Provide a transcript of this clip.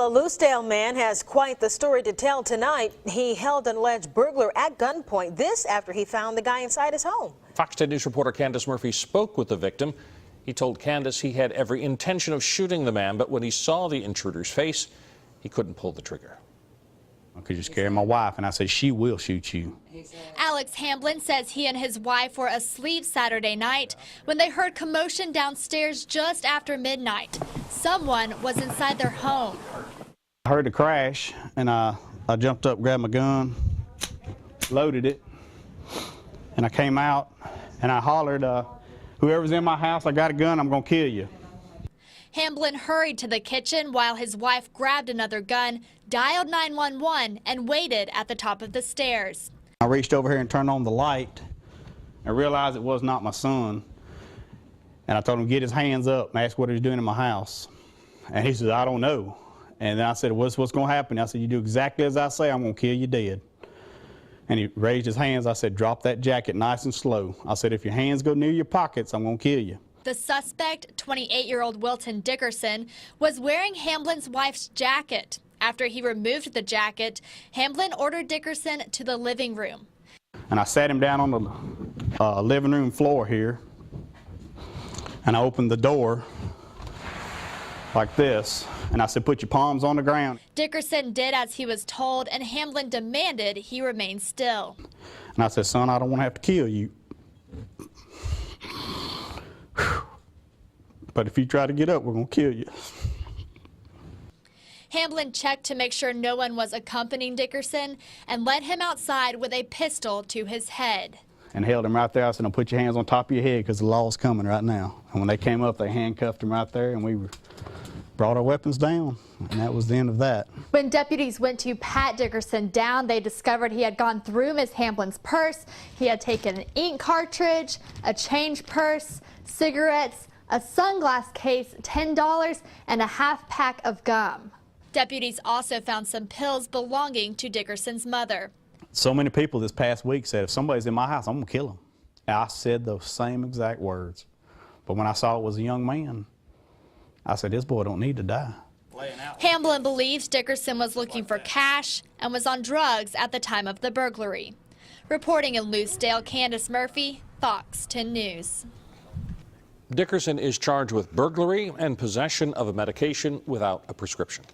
A Loosedale man has quite the story to tell tonight. He held an alleged burglar at gunpoint, this after he found the guy inside his home. Fox 10 News reporter Candace Murphy spoke with the victim. He told Candace he had every intention of shooting the man, but when he saw the intruder's face, he couldn't pull the trigger. Could you scare my wife? And I said, she will shoot you. Alex Hamblin says he and his wife were asleep Saturday night when they heard commotion downstairs just after midnight. Someone was inside their home. I heard the crash, and I jumped up, grabbed my gun, loaded it, and I came out, and I hollered, whoever's in my house, I got a gun, I'm going to kill you. Hamblin hurried to the kitchen while his wife grabbed another gun, dialed 911, and waited at the top of the stairs. I reached over here and turned on the light and realized it was not my son. And I told him to get his hands up and ask what he was doing in my house. And he said, I don't know. And then I said, what's going to happen? I said, you do exactly as I say, I'm going to kill you dead. And he raised his hands. I said, drop that jacket nice and slow. I said, if your hands go near your pockets, I'm going to kill you. The suspect, 28-year-old Wilton Dickerson, was wearing Hamblin's wife's jacket. After he removed the jacket, Hamblin ordered Dickerson to the living room. And I sat him down on the living room floor here, and I opened the door like this, and I said, put your palms on the ground. Dickerson did as he was told, and Hamblin demanded he remain still. And I said, son, I don't want to have to kill you. But if you try to get up, we're going to kill you. Hamblin checked to make sure no one was accompanying Dickerson and led him outside with a pistol to his head. And held him right there. I said, put your hands on top of your head because the law's coming right now. And when they came up, they handcuffed him right there, and we brought our weapons down, and that was the end of that. When deputies went to pat Dickerson down, they discovered he had gone through Ms. Hamblin's purse. He had taken an ink cartridge, a change purse, cigarettes, a sunglass case, $10, and a half pack of gum. Deputies also found some pills belonging to Dickerson's mother. So many people this past week said, if somebody's in my house, I'm going to kill them. And I said those same exact words. But when I saw it was a young man, I said, this boy don't need to die. Hamblin believes Dickerson was looking for cash and was on drugs at the time of the burglary. Reporting in Loosedale, Candace Murphy, Fox 10 News. Dickerson is charged with burglary and possession of a medication without a prescription.